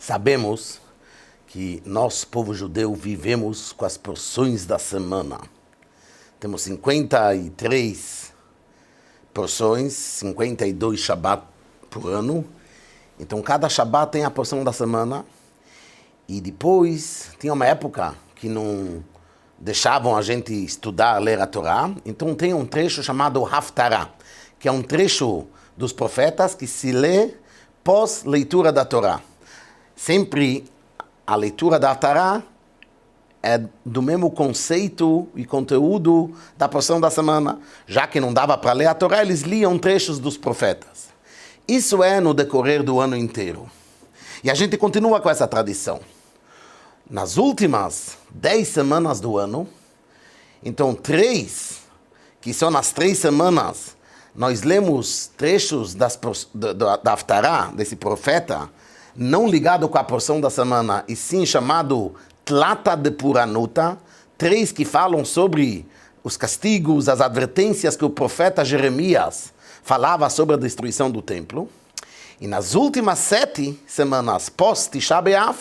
Sabemos que nós, povo judeu, vivemos com as porções da semana. Temos 53 porções, 52 Shabat por ano. Então, cada Shabat tem a porção da semana. E depois, tinha uma época que não deixavam a gente estudar, ler a Torá. Então, tem um trecho chamado Haftarah, que é um trecho dos profetas que se lê pós-leitura da Torá. Sempre a leitura da Torá é do mesmo conceito e conteúdo da porção da semana. Já que não dava para ler a Torá, eles liam trechos dos profetas. Isso é no decorrer do ano inteiro. E a gente continua com essa tradição. Nas últimas 10 semanas do ano, então 3, que são nas 3 semanas, nós lemos trechos da Haftarah, desse profeta, não ligado com a porção da semana, e sim chamado Tlata de Puranuta, 3 que falam sobre os castigos, as advertências que o profeta Jeremias falava sobre a destruição do templo. E nas últimas 7 semanas pós-Tisha B'Av,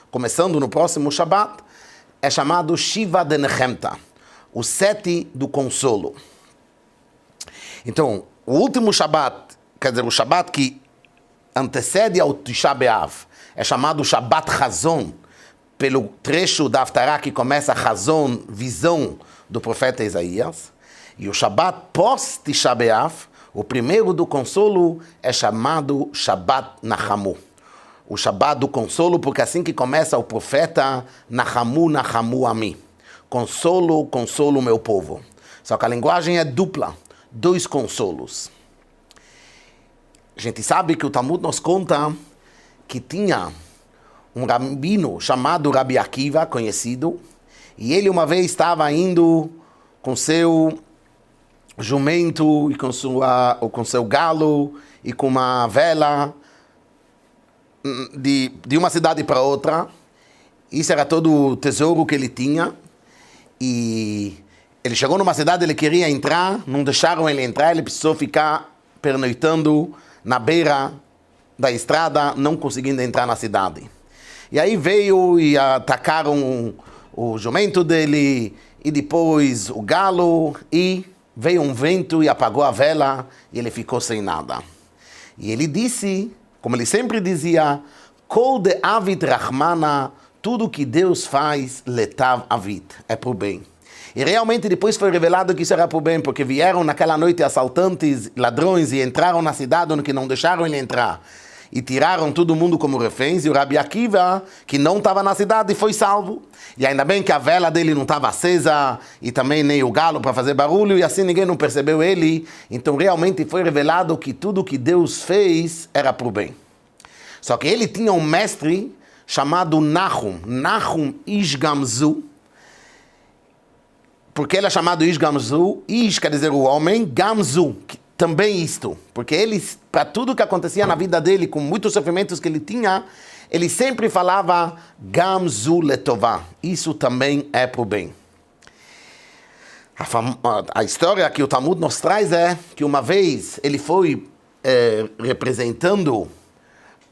começando no próximo Shabat, é chamado Shiva de Nechemta, o 7 do consolo. Então, o último Shabat, quer dizer, o Shabat que antecede ao Tisha B'Av, é chamado Shabat Chazon, pelo trecho da Haftarah que começa Chazon, visão do profeta Isaías. E o Shabat pós-Tisha B'Av, o primeiro do consolo, é chamado Shabat Nachamu. O Shabat do consolo, porque assim que começa o profeta, Nachamu, Nachamu Ami. Consolo, consolo meu povo. Só que a linguagem é dupla, 2 consolos. A gente sabe que o Talmud nos conta que tinha um rabino chamado Rabi Akiva, conhecido, e ele uma vez estava indo com seu jumento e com seu galo e com uma vela de uma cidade para outra. Isso era todo o tesouro que ele tinha. E ele chegou numa cidade, ele queria entrar, não deixaram ele entrar, ele precisou ficar pernoitando na beira da estrada, não conseguindo entrar na cidade. E aí veio e atacaram o jumento dele, e depois o galo, e veio um vento e apagou a vela, e ele ficou sem nada. E ele disse, como ele sempre dizia, Kol de Avit Rahmana, tudo que Deus faz, letav avit, é pro bem. E realmente depois foi revelado que isso era por bem, porque vieram naquela noite assaltantes, ladrões, e entraram na cidade onde não deixaram ele entrar. E tiraram todo mundo como reféns, e o Rabi Akiva, que não estava na cidade, foi salvo. E ainda bem que a vela dele não estava acesa, e também nem o galo para fazer barulho, e assim ninguém não percebeu ele. Então realmente foi revelado que tudo que Deus fez era por bem. Só que ele tinha um mestre chamado Nahum Ish Gamzu. Porque ele é chamado Ish Gamzu, Ish quer dizer o homem, Gamzu, também isto. Porque ele, para tudo que acontecia na vida dele, com muitos sofrimentos que ele tinha, ele sempre falava Gamzu letová, isso também é para o bem. A história que o Talmud nos traz é que uma vez ele foi representando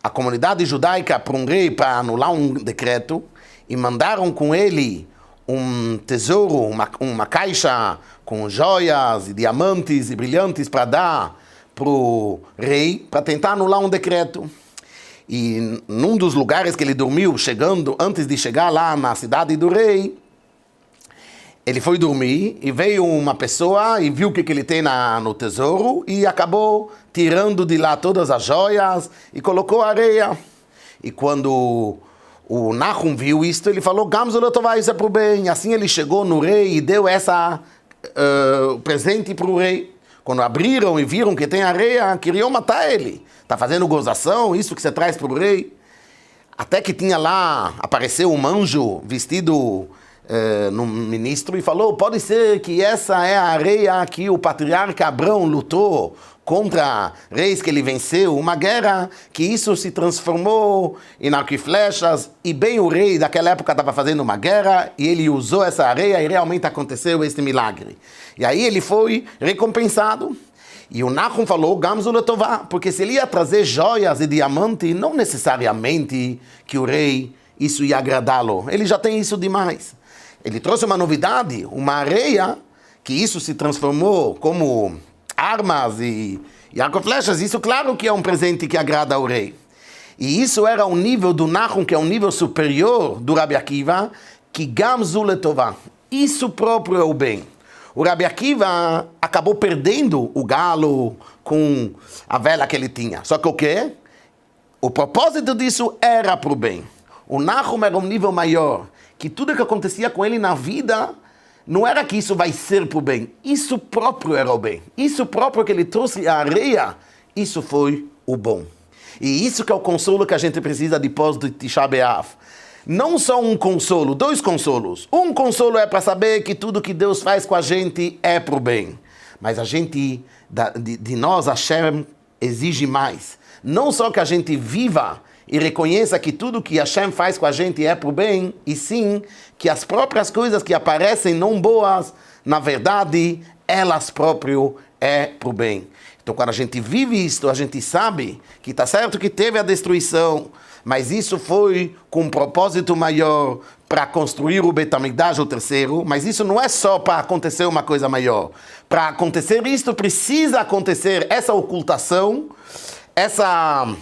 a comunidade judaica para um rei para anular um decreto, e mandaram com ele um tesouro, uma caixa com joias e diamantes e brilhantes para dar para o rei, para tentar anular um decreto. E num dos lugares que ele dormiu, antes de chegar lá na cidade do rei, ele foi dormir e veio uma pessoa e viu o que ele tem no tesouro e acabou tirando de lá todas as joias e colocou areia. E quando o Nahum viu isto, ele falou, Gamzu letová, isso é pro bem. E assim ele chegou no rei e deu presente para o rei. Quando abriram e viram que tem areia, queriam matar ele. Está fazendo gozação, isso que você traz para o rei? Até que tinha lá, apareceu um anjo vestido no ministro e falou, pode ser que essa é a areia que o patriarca Abrão lutou contra reis que ele venceu, uma guerra que isso se transformou em arco e flechas, e bem o rei daquela época estava fazendo uma guerra, e ele usou essa areia e realmente aconteceu este milagre. E aí ele foi recompensado, E o Nahum falou, Gamzu letová, porque se ele ia trazer joias e diamante, não necessariamente que o rei, isso ia agradá-lo. Ele já tem isso demais. Ele trouxe uma novidade, uma areia, que isso se transformou como armas e arco e flechas. Isso, claro que é um presente que agrada ao rei. E isso era o nível do Nahum, que é um nível superior do Rabi Akiva, que Gamzu letová. Isso próprio é o bem. O Rabi Akiva acabou perdendo o galo com a vela que ele tinha. Só que o quê? O propósito disso era para o bem. O Nahum era um nível maior, que tudo que acontecia com ele na vida não era que isso vai ser para o bem. Isso próprio era o bem. Isso próprio que ele trouxe a areia, isso foi o bom. E isso que é o consolo que a gente precisa depois do Tisha B'Av. Não só um consolo, dois consolos. Um consolo é para saber que tudo que Deus faz com a gente é para o bem. Mas a gente, de nós, Hashem exige mais. Não só que a gente viva e reconheça que tudo que Hashem faz com a gente é para o bem, e sim que as próprias coisas que aparecem não boas, na verdade, elas próprias é para o bem. Então, quando a gente vive isto, a gente sabe que está certo que teve a destruição, mas isso foi com um propósito maior para construir o Beit HaMikdash, o terceiro, mas isso não é só para acontecer uma coisa maior. Para acontecer isto, precisa acontecer essa ocultação, essa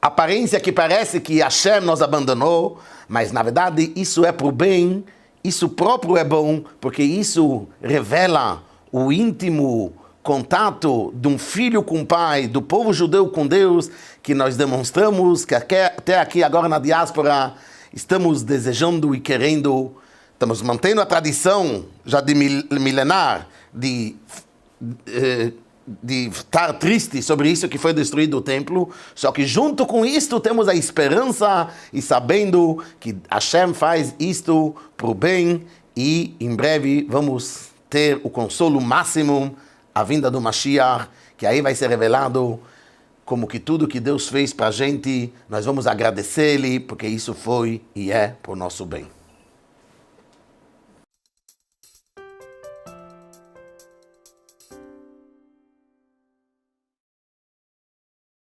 aparência que parece que Hashem nos abandonou, mas na verdade isso é para o bem, isso próprio é bom, porque isso revela o íntimo contato de um filho com o pai, do povo judeu com Deus, que nós demonstramos que até aqui agora na diáspora estamos desejando e querendo, estamos mantendo a tradição já de milenar de estar triste sobre isso que foi destruído o templo, só que junto com isto temos a esperança e sabendo que Hashem faz isto para o bem e em breve vamos ter o consolo máximo, a vinda do Mashiach, que aí vai ser revelado como que tudo que Deus fez para a gente, nós vamos agradecer Ele, porque isso foi e é para o nosso bem.